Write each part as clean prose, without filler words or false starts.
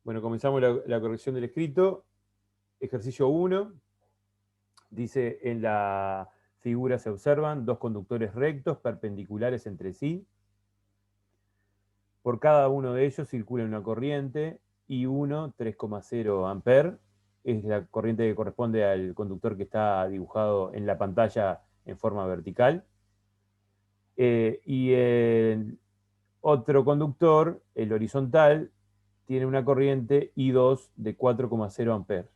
Bueno, comenzamos la corrección del escrito. Ejercicio 1. Dice, en la figura se observan dos conductores rectos perpendiculares entre sí. Por cada uno de ellos circula una corriente I1 3,0 amper. Es la corriente que corresponde al conductor que está dibujado en la pantalla en forma vertical. Y el otro conductor, el horizontal, tiene una corriente I2 de 4,0 amperes.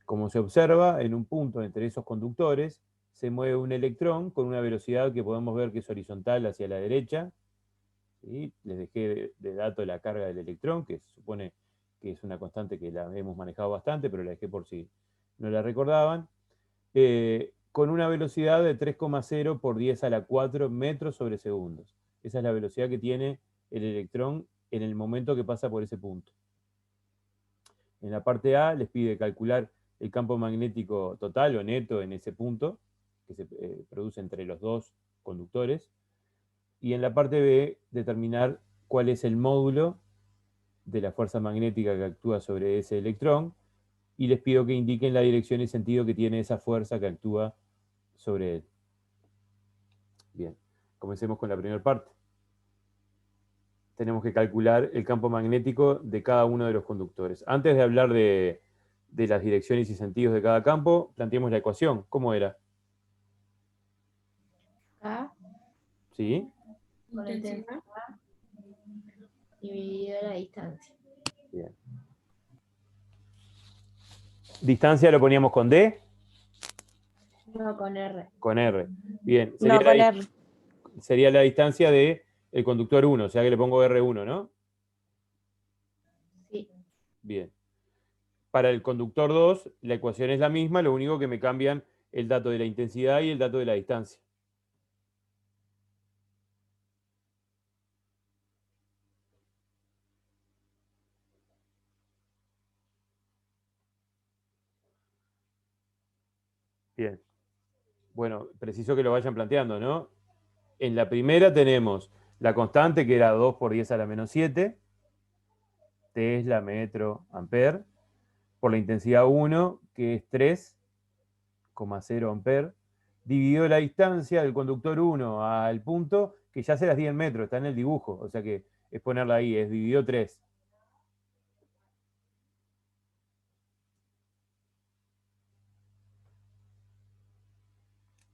Como se observa, en un punto entre esos conductores se mueve un electrón con una velocidad que podemos ver que es horizontal hacia la derecha. ¿Sí? Les dejé de dato la carga del electrón, que se supone que es una constante que la hemos manejado bastante, pero la dejé por si no la recordaban. Con una velocidad de 3,0 por 10 a la 4 metros sobre segundos. Esa es la velocidad que tiene el electrón en el momento que pasa por ese punto. En la parte A les pide calcular el campo magnético total o neto en ese punto, que se produce entre los dos conductores. Y en la parte B, determinar cuál es el módulo de la fuerza magnética que actúa sobre ese electrón. Y les pido que indiquen la dirección y sentido que tiene esa fuerza que actúa sobre él. Bien, comencemos con la primera parte. Tenemos que calcular el campo magnético de cada uno de los conductores. Antes de hablar de las direcciones y sentidos de cada campo, planteemos la ecuación. ¿Cómo era? A ¿Sí? con intensidad dividido la distancia. Bien. Distancia lo poníamos con D, No, con R. con R. Bien, No, con R. sería la distancia del conductor 1, o sea que le pongo R1, ¿no? Sí. Bien. Para el conductor 2, la ecuación es la misma, lo único que me cambian el dato de la intensidad y el dato de la distancia. Bien. Bueno, preciso que lo vayan planteando, ¿no? En la primera tenemos la constante, que era 2 por 10 a la menos 7, Tesla, metro, amper, por la intensidad 1, que es 3,0 amper, dividido la distancia del conductor 1 al punto, que ya se las di en metro, está en el dibujo, o sea que es ponerla ahí, es dividido 3.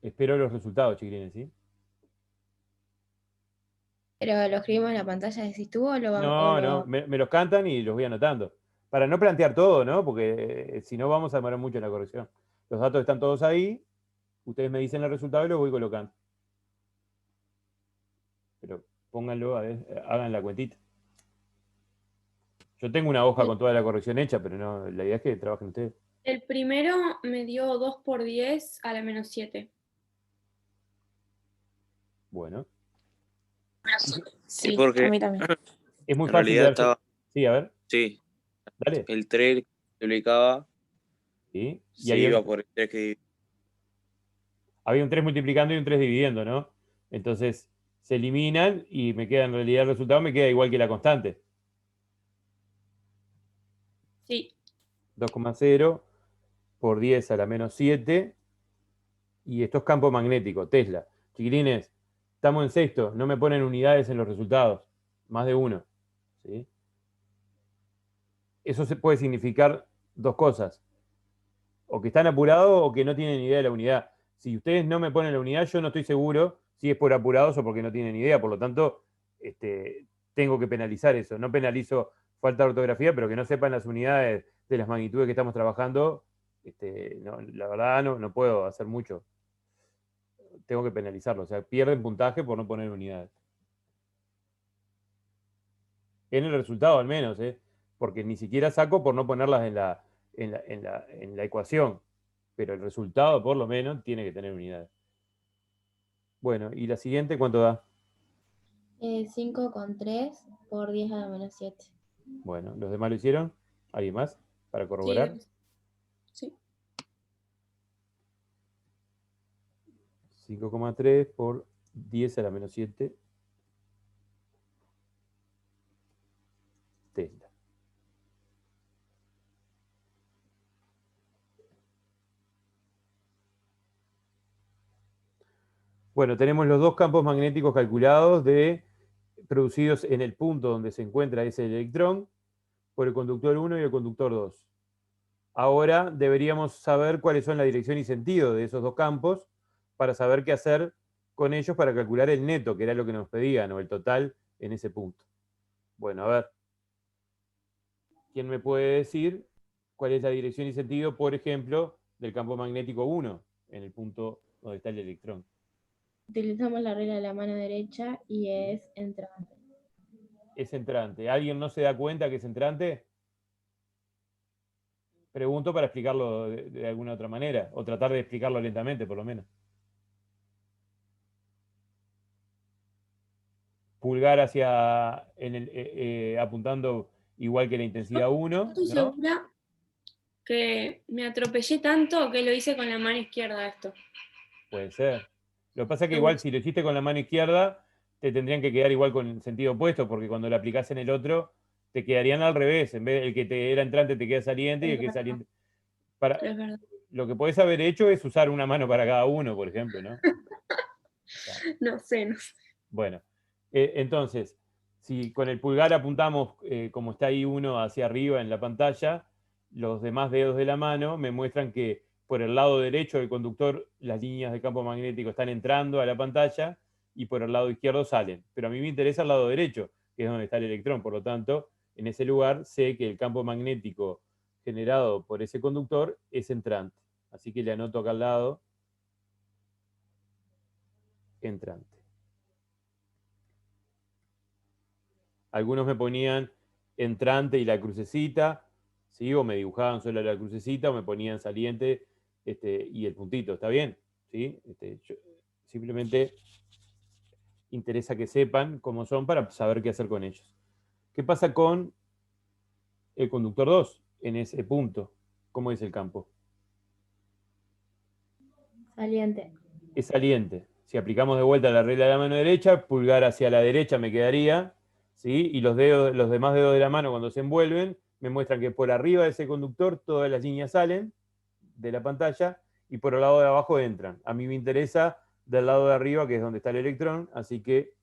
Espero los resultados, chiquilines, ¿sí? ¿Pero lo escribimos en la pantalla, decís tú, o lo vamos? No, me los cantan y los voy anotando. Para no plantear todo, ¿no? Porque si no vamos a demorar mucho en la corrección. Los datos están todos ahí, ustedes me dicen el resultado y los voy colocando. Pero pónganlo, a ver, hagan la cuentita. Yo tengo una hoja con toda la corrección hecha, pero no, la idea es que trabajen ustedes. El primero me dio 2 por 10 a la menos 7. Bueno, Sí, porque a mí también. es muy en fácil de realidad darse. estaba, Sí, a ver, sí, dale. el 3 que multiplicaba ¿Sí? Y se iba por el 3 que había un 3 multiplicando y un 3 dividiendo, ¿no? Entonces se eliminan y me queda en realidad el resultado me queda igual que la constante. Sí, 2,0 por 10 a la menos 7. Y esto es campo magnético, Tesla. Chiquilines, estamos en sexto, no me ponen unidades en los resultados. Más de uno. ¿Sí? Eso se puede significar dos cosas. O que están apurados o que no tienen idea de la unidad. Si ustedes no me ponen la unidad, yo no estoy seguro si es por apurados o porque no tienen idea. Por lo tanto, tengo que penalizar eso. No penalizo falta de ortografía, pero que no sepan las unidades de las magnitudes que estamos trabajando, no, la verdad no puedo hacer mucho. Tengo que penalizarlo. O sea, pierden puntaje por no poner unidades. En el resultado al menos, porque ni siquiera saco por no ponerlas en la ecuación. Pero el resultado, por lo menos, tiene que tener unidades. Bueno, ¿y la siguiente cuánto da? 5,3 por 10 a la menos 7. Bueno, ¿los demás lo hicieron? ¿Alguien más para sí, corroborar? sí. 5,3 por 10 a la menos 7 Tesla. Bueno, tenemos los dos campos magnéticos calculados producidos en el punto donde se encuentra ese electrón por el conductor 1 y el conductor 2. Ahora deberíamos saber cuáles son la dirección y sentido de esos dos campos para saber qué hacer con ellos para calcular el neto, que era lo que nos pedían, o el total en ese punto. Bueno, a ver. ¿Quién me puede decir cuál es la dirección y sentido, por ejemplo, del campo magnético 1, en el punto donde está el electrón? Utilizamos la regla de la mano derecha y es entrante. Es entrante. ¿Alguien no se da cuenta que es entrante? Pregunto para explicarlo de alguna otra manera, o tratar de explicarlo lentamente, por lo menos. Pulgar hacia, apuntando igual que la intensidad 1, Estoy ¿no? segura que me atropellé tanto que lo hice con la mano izquierda esto. Puede ser. Lo que pasa es que igual si lo hiciste con la mano izquierda, te tendrían que quedar igual con el sentido opuesto, porque cuando lo aplicás en el otro, te quedarían al revés. En vez el que te era entrante te queda saliente y el que es saliente. Es verdad. Lo que podés haber hecho es usar una mano para cada uno, por ejemplo, ¿no? No sé. Bueno, entonces, si con el pulgar apuntamos, como está ahí uno hacia arriba en la pantalla, los demás dedos de la mano me muestran que por el lado derecho del conductor las líneas de campo magnético están entrando a la pantalla y por el lado izquierdo salen. Pero a mí me interesa el lado derecho, que es donde está el electrón. Por lo tanto, en ese lugar sé que el campo magnético generado por ese conductor es entrante. Así que le anoto acá al lado, entrante. Algunos me ponían entrante y la crucecita, ¿sí? O me dibujaban solo la crucecita, o me ponían saliente y el puntito, ¿está bien? ¿Sí? Simplemente interesa que sepan cómo son para saber qué hacer con ellos. ¿Qué pasa con el conductor 2 en ese punto? ¿Cómo es el campo? Saliente. Es saliente. Si aplicamos de vuelta la regla de la mano derecha, pulgar hacia la derecha me quedaría, ¿sí? Y los demás dedos de la mano cuando se envuelven me muestran que por arriba de ese conductor todas las líneas salen de la pantalla y por el lado de abajo entran. A mí me interesa del lado de arriba, que es donde está el electrón, así que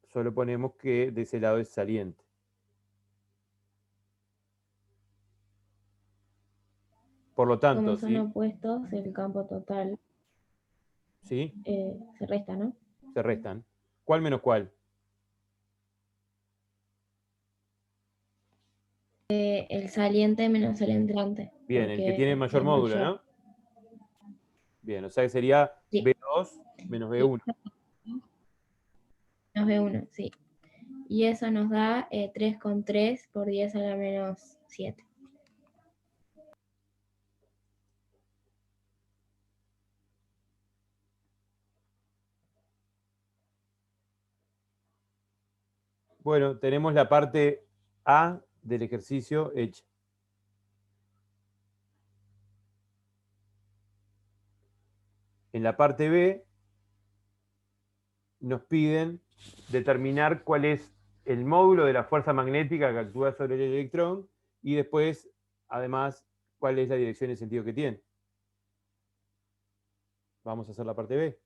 solo ponemos que de ese lado es saliente. Por lo tanto, Como son ¿sí? opuestos, el campo total ¿Sí? se resta, ¿no? Se restan. ¿Cuál menos cuál? El saliente menos el entrante. Bien, el que tiene mayor es módulo, mayor. ¿no? Bien, o sea que sería Sí. B2 menos B1. Nos ve uno, sí. Y eso nos da 3,3 por 10 a la menos 7. Bueno, tenemos la parte A del ejercicio hecha. En la parte B nos piden determinar cuál es el módulo de la fuerza magnética que actúa sobre el electrón y después, además, cuál es la dirección y sentido que tiene. Vamos a hacer la parte B.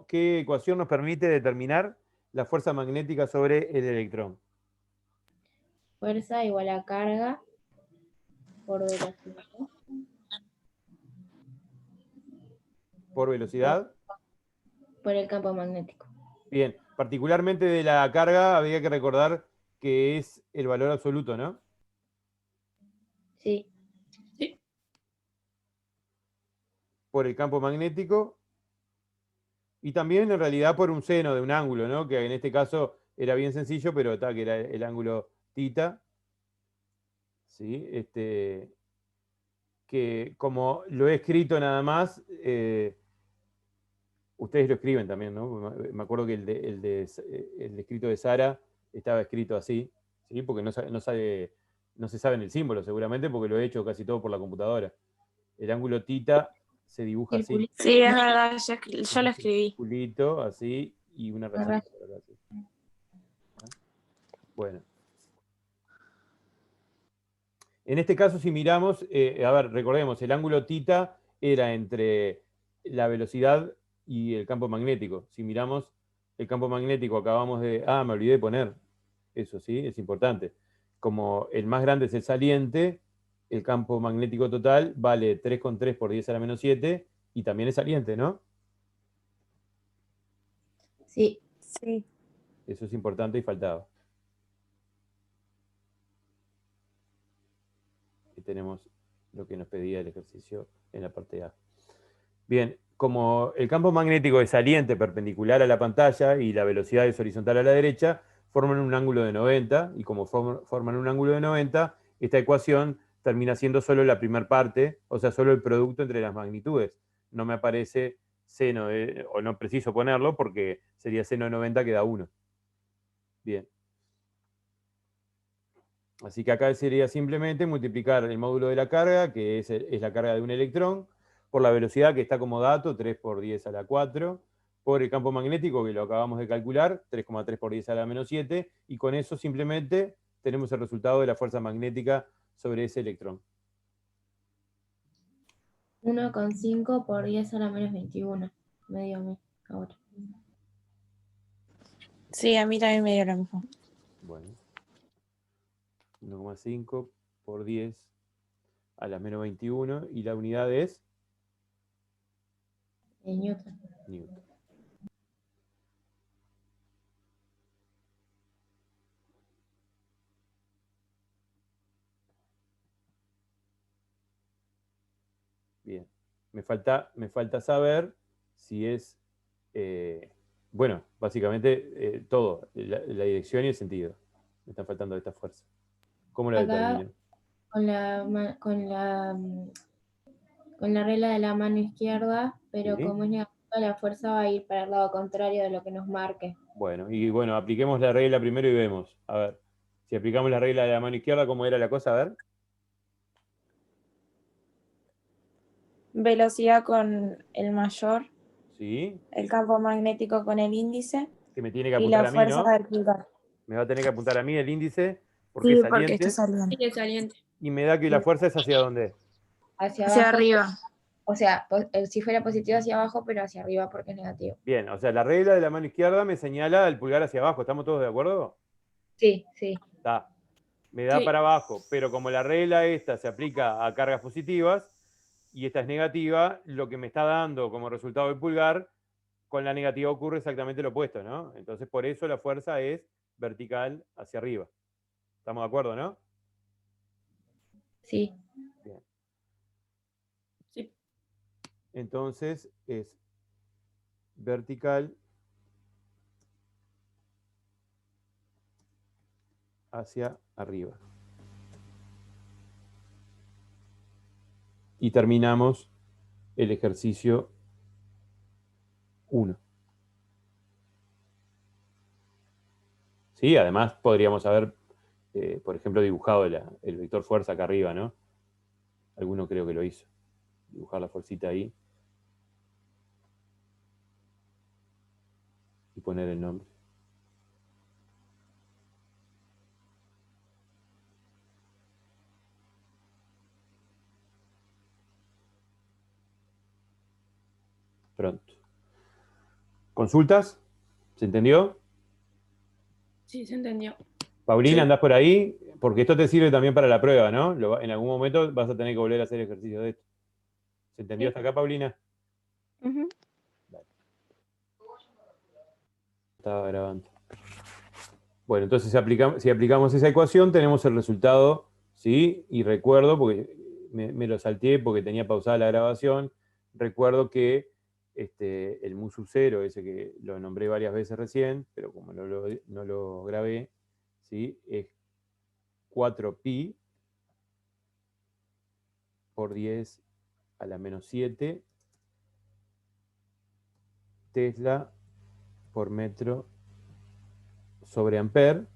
¿Qué ecuación nos permite determinar la fuerza magnética sobre el electrón? Fuerza igual a carga por velocidad. ¿Por velocidad? Por el campo magnético. Bien, particularmente de la carga había que recordar que es el valor absoluto, ¿no? Sí. Por el campo magnético y también en realidad por un seno de un ángulo, ¿no? Que en este caso era bien sencillo, pero está que era el ángulo θ, ¿sí? Que como lo he escrito nada más, ustedes lo escriben también, ¿no? Me acuerdo que el escrito de Sara estaba escrito así, ¿sí? Porque no se sabe en el símbolo seguramente, porque lo he hecho casi todo por la computadora. El ángulo θ se dibuja así. Circulito. Sí, es verdad, yo lo escribí. Circulito, así, y una rayita por acá, así. Bueno. En este caso, si miramos, a ver, recordemos, el ángulo θ era entre la velocidad y el campo magnético. Si miramos el campo magnético, acabamos de... Ah, me olvidé de poner. Eso sí, es importante. Como el más grande es el saliente, el campo magnético total vale 3,3 por 10 a la menos 7 y también es saliente, ¿no? Sí. Sí. Eso es importante y faltaba. Aquí tenemos lo que nos pedía el ejercicio en la parte A. Bien, como el campo magnético es saliente perpendicular a la pantalla y la velocidad es horizontal a la derecha, forman un ángulo de 90, y como forman un ángulo de 90, esta ecuación termina siendo solo la primera parte, o sea, solo el producto entre las magnitudes. No me aparece seno, o no preciso ponerlo, porque sería seno de 90 que da 1. Bien. Así que acá sería simplemente multiplicar el módulo de la carga, que es la carga de un electrón, por la velocidad que está como dato, 3 por 10 a la 4, por el campo magnético, que lo acabamos de calcular, 3,3 por 10 a la menos 7, y con eso simplemente tenemos el resultado de la fuerza magnética sobre ese electrón. 1,5 por 10 a la menos 21. Medio mes ahora. Sí, a mí también me dio lo mismo. Bueno, 1,5 por 10 a la menos 21, y la unidad es Newton. Newton. Bien. Me falta saber si es, bueno, básicamente todo, la dirección y el sentido. Me están faltando estas fuerzas. ¿Cómo la Acá determino? con la regla de la mano izquierda, pero ¿Sí? como es negativa, la fuerza va a ir para el lado contrario de lo que nos marque. Bueno, apliquemos la regla primero y vemos. A ver, si aplicamos la regla de la mano izquierda, ¿cómo era la cosa? A ver. Velocidad con el mayor, Sí. el campo magnético con el índice Que me tiene que y apuntar la a mí, fuerza ¿no? vertical. Me va a tener que apuntar a mí el índice, porque es Sí, porque está saliente, saliendo. Sí, es saliente. y me da que la fuerza es hacia dónde. Hacia Hacia abajo, arriba. o sea, si fuera positivo hacia abajo, pero hacia arriba porque es negativo. Bien, o sea, la regla de la mano izquierda me señala el pulgar hacia abajo. ¿Estamos todos de acuerdo? Sí, sí. Está. Me da Sí. para abajo, pero como la regla esta se aplica a cargas positivas y esta es negativa, lo que me está dando como resultado el pulgar, con la negativa ocurre exactamente lo opuesto, ¿no? Entonces, por eso la fuerza es vertical hacia arriba. ¿Estamos de acuerdo, no? Sí. Bien. Sí. Entonces, es vertical hacia arriba. Y terminamos el ejercicio 1. ¿Sí? Además, podríamos haber, por ejemplo, dibujado el vector fuerza acá arriba, ¿no? Alguno creo que lo hizo. Dibujar la fuercita ahí. Y poner el nombre. Pronto. ¿Consultas? ¿Se entendió? Sí, se entendió. Paulina, Sí. ¿andás por ahí? Porque esto te sirve también para la prueba, ¿no? En algún momento vas a tener que volver a hacer ejercicio de esto. ¿Se entendió Sí. hasta acá, Paulina? Ujú. Vale. Estaba grabando. Bueno, entonces si aplicamos esa ecuación, tenemos el resultado, ¿sí? Y recuerdo, porque me lo salteé porque tenía pausada la grabación, recuerdo que el mu sub 0, ese que lo nombré varias veces recién, pero como no lo grabé, ¿sí? Es 4pi por 10 a la menos 7 Tesla por metro sobre amper.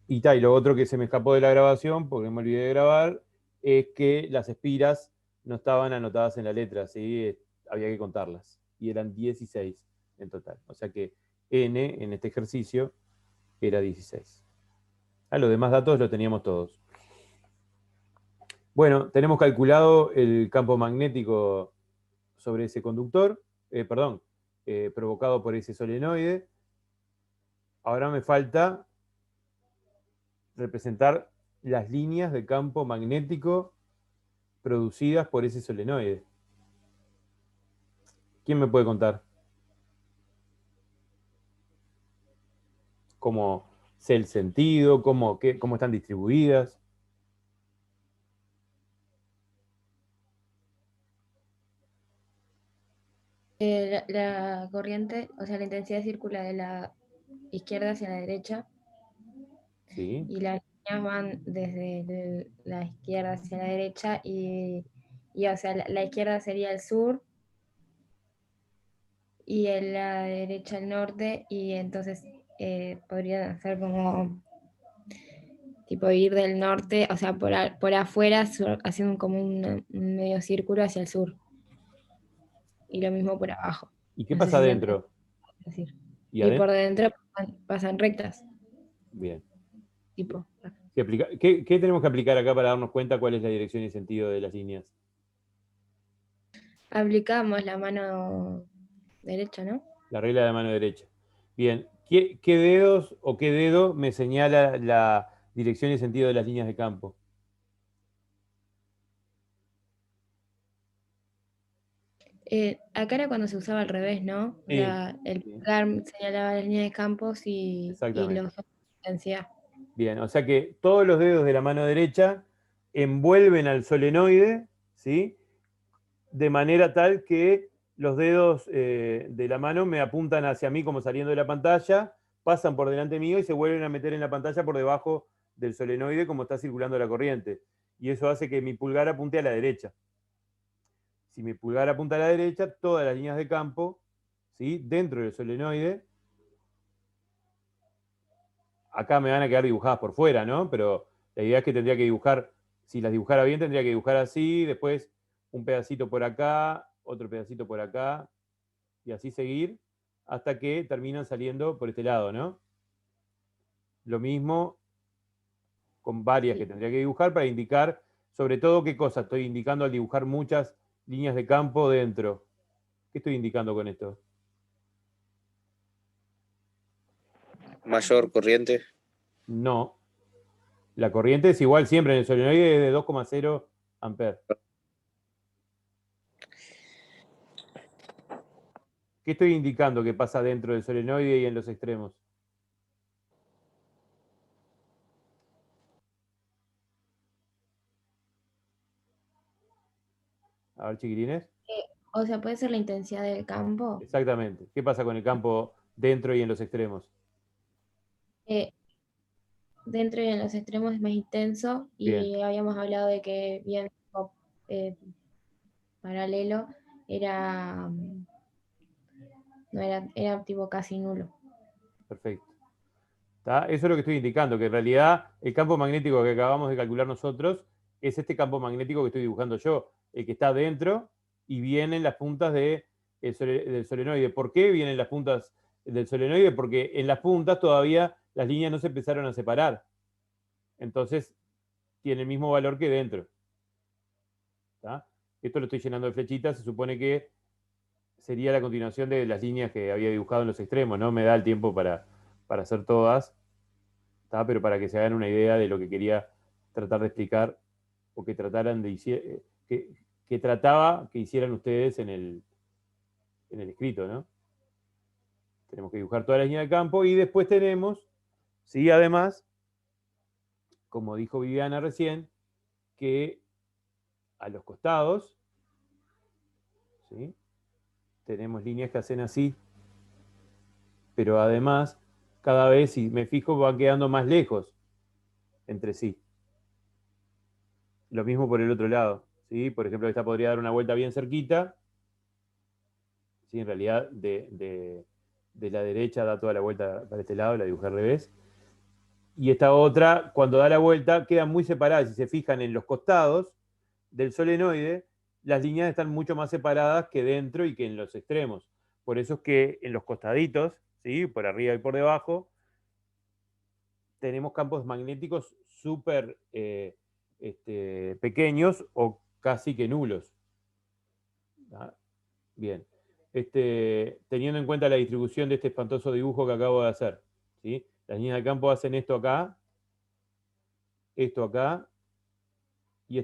Y lo otro que se me escapó de la grabación, porque me olvidé de grabar, es que las espiras no estaban anotadas en la letra, ¿sí? Había que contarlas. Y eran 16 en total. O sea que n en este ejercicio era 16. Los demás datos los teníamos todos. Bueno, tenemos calculado el campo magnético sobre ese conductor, provocado por ese solenoide. Ahora me falta representar las líneas de campo magnético producidas por ese solenoide. ¿Quién me puede contar? ¿Cómo sé el sentido? ¿Cómo están distribuidas? La corriente, o sea, la intensidad circula de la izquierda hacia la derecha ¿Sí? y las líneas van desde la izquierda hacia la derecha o sea, la izquierda sería el sur y en la derecha el norte y entonces podrían hacer como tipo ir del norte, o sea, por afuera haciendo como un medio círculo hacia el sur y lo mismo por abajo. ¿Y qué No sé pasa si se entiende adentro? decir. ¿Y Y por adentro? dentro pasan rectas, Bien. tipo. ¿Qué tenemos que aplicar acá para darnos cuenta cuál es la dirección y sentido de las líneas? Aplicamos la mano derecha, ¿no? La regla de la mano derecha. Bien. ¿Qué dedos o qué dedo me señala la dirección y sentido de las líneas de campo? Acá era cuando se usaba al revés, ¿no? Sí, El sí, pulgar señalaba la línea de campos y exactamente. los intensidad. Bien, o sea que todos los dedos de la mano derecha envuelven al solenoide, ¿sí? De manera tal que los dedos de la mano me apuntan hacia mí como saliendo de la pantalla, pasan por delante mío y se vuelven a meter en la pantalla por debajo del solenoide como está circulando la corriente. Y eso hace que mi pulgar apunte a la derecha. Si mi pulgar apunta a la derecha, todas las líneas de campo, ¿sí? Dentro del solenoide, acá me van a quedar dibujadas por fuera, ¿no? Pero la idea es que tendría que dibujar, si las dibujara bien, tendría que dibujar así, después un pedacito por acá, otro pedacito por acá, y así seguir, hasta que terminan saliendo por este lado, ¿no? Lo mismo con varias que Sí. tendría que dibujar para indicar, sobre todo, qué cosa estoy indicando al dibujar muchas líneas de campo dentro. ¿Qué estoy indicando con esto? Mayor corriente. No. La corriente es igual siempre en el solenoide, es de 2,0 amperes. ¿Qué estoy indicando que pasa dentro del solenoide y en los extremos? A ver, chiquilines. O sea, puede ser la intensidad del campo. Exactamente. ¿Qué pasa con el campo dentro y en los extremos? Eh, Dentro y en los extremos es más intenso Bien, y habíamos hablado de que bien eh, paralelo era, no era, era tipo casi nulo. perfecto. ¿Tá? Eso es lo que estoy indicando, que en realidad el campo magnético que acabamos de calcular nosotros es este campo magnético que estoy dibujando yo, el que está dentro y vienen las puntas del solenoide. ¿Por qué vienen las puntas del solenoide? Porque en las puntas todavía las líneas no se empezaron a separar. Entonces tiene el mismo valor que dentro. ¿Tá? Esto lo estoy llenando de flechitas, se supone que sería la continuación de las líneas que había dibujado en los extremos, no me da el tiempo para hacer todas, ¿tá? Pero para que se hagan una idea de lo que quería tratar de explicar o que trataran de que trataba que hicieran ustedes en el escrito, ¿no? Tenemos que dibujar toda la línea de campo y después tenemos, sí, además, como dijo Viviana recién, que a los costados, ¿sí? Tenemos líneas que hacen así, pero además, cada vez, si me fijo, van quedando más lejos entre sí. Lo mismo por el otro lado, ¿sí? Por ejemplo, esta podría dar una vuelta bien cerquita, ¿sí? En realidad, de la derecha da toda la vuelta para este lado, la dibujé al revés. Y esta otra, cuando da la vuelta, quedan muy separadas. Si se fijan en los costados del solenoide, las líneas están mucho más separadas que dentro y que en los extremos. Por eso es que en los costaditos, ¿sí? Por arriba y por debajo, tenemos campos magnéticos súper pequeños o casi que nulos. ¿Ah? Bien. Teniendo en cuenta la distribución de este espantoso dibujo que acabo de hacer, ¿sí? Las líneas de campo hacen esto acá y esto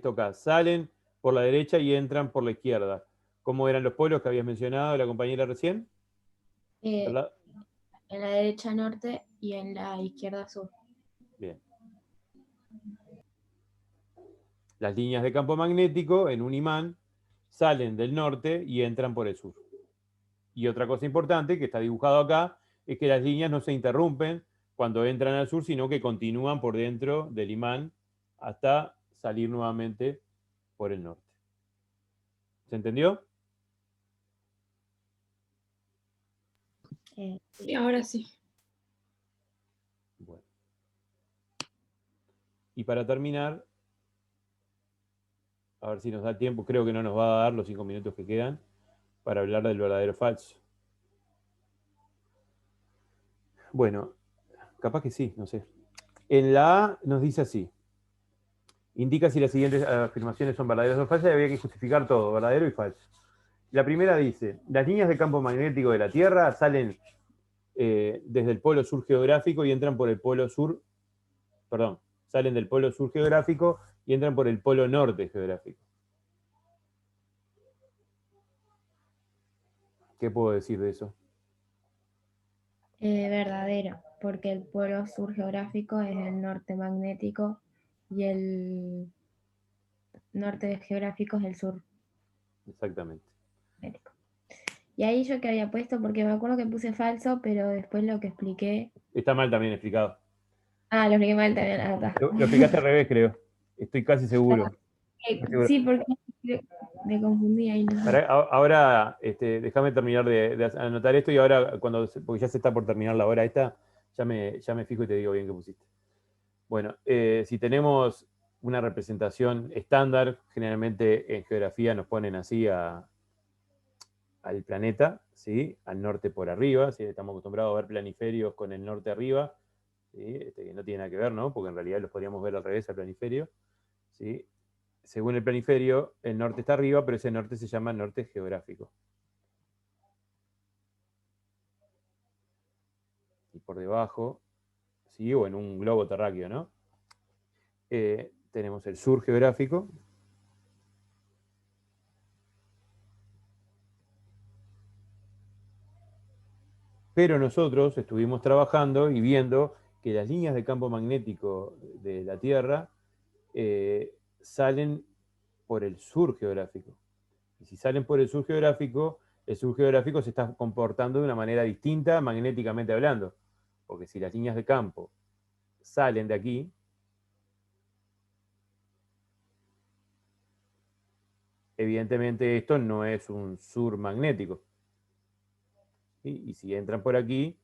acá. Salen por la derecha y entran por la izquierda. ¿Cómo eran los polos que habías mencionado la compañera recién? ¿Verdad? En la derecha norte y en la izquierda sur. Bien. Las líneas de campo magnético en un imán salen del norte y entran por el sur. Y otra cosa importante que está dibujado acá es que las líneas no se interrumpen cuando entran al sur, sino que continúan por dentro del imán hasta salir nuevamente por el norte. ¿Se entendió? Sí, ahora sí. Bueno. Y para terminar, a ver si nos da tiempo, creo que no nos va a dar los 5 minutos que quedan, para hablar del verdadero falso. Bueno, capaz que sí, no sé. En la A nos dice así. Indica si las siguientes afirmaciones son verdaderas o falsas y había que justificar todo, verdadero y falso. La primera dice, las líneas de campo magnético de la Tierra salen desde el polo sur geográfico y entran por el polo sur, perdón, salen del polo sur geográfico y entran por el polo norte geográfico. ¿Qué puedo decir de eso? Verdadero, porque el polo sur geográfico es el norte magnético y el norte geográfico es el sur Exactamente. magnético. Y ahí yo que había puesto, porque me acuerdo que puse falso, pero después lo que expliqué. Está mal también explicado. Ah, lo expliqué mal también. Ah, está. Lo explicaste al revés, creo. Estoy casi seguro. Sí, porque me confundí ahí. No sé. Ahora, déjame terminar de anotar esto y ahora, porque ya se está por terminar la hora esta, ya me fijo y te digo bien qué pusiste. Bueno, si tenemos una representación estándar, generalmente en geografía nos ponen así al planeta, ¿sí? Al norte por arriba, ¿sí? Estamos acostumbrados a ver planiferios con el norte arriba, ¿sí? Que no tiene nada que ver, ¿no? Porque en realidad los podríamos ver al revés al planiferio, ¿sí? Según el planiferio, el norte está arriba, pero ese norte se llama norte geográfico. Y por debajo, ¿sí? O en un globo terráqueo, ¿no? Tenemos el sur geográfico. Pero nosotros estuvimos trabajando y viendo que las líneas de campo magnético de la Tierra salen por el sur geográfico. Y si salen por el sur geográfico se está comportando de una manera distinta magnéticamente hablando. Porque si las líneas de campo salen de aquí, evidentemente esto no es un sur magnético. ¿Sí? Y si entran por aquí,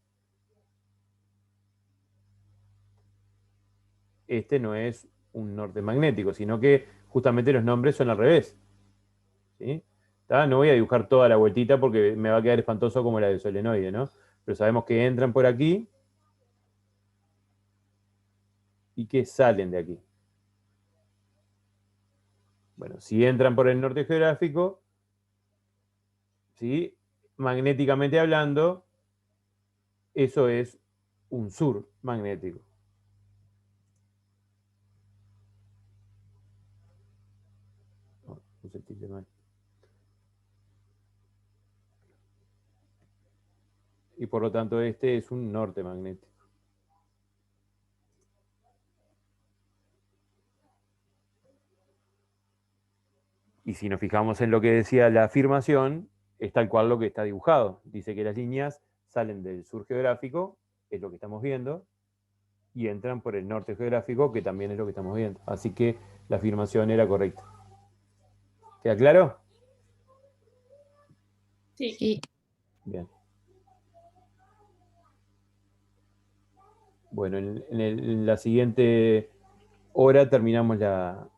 este no es un norte magnético, sino que justamente los nombres son al revés. ¿Sí? No voy a dibujar toda la vueltita porque me va a quedar espantoso como la del solenoide, ¿no? Pero sabemos que entran por aquí y que salen de aquí. Bueno, si entran por el norte geográfico, ¿sí? Magnéticamente hablando, eso es un sur magnético. Oh, puse el tilde mal. Y por lo tanto este es un norte magnético. Y si nos fijamos en lo que decía la afirmación, es tal cual lo que está dibujado. Dice que las líneas salen del sur geográfico, es lo que estamos viendo, y entran por el norte geográfico, que también es lo que estamos viendo. Así que la afirmación era correcta. ¿Queda claro? Sí. Sí. Bien. Bueno, en la siguiente hora terminamos la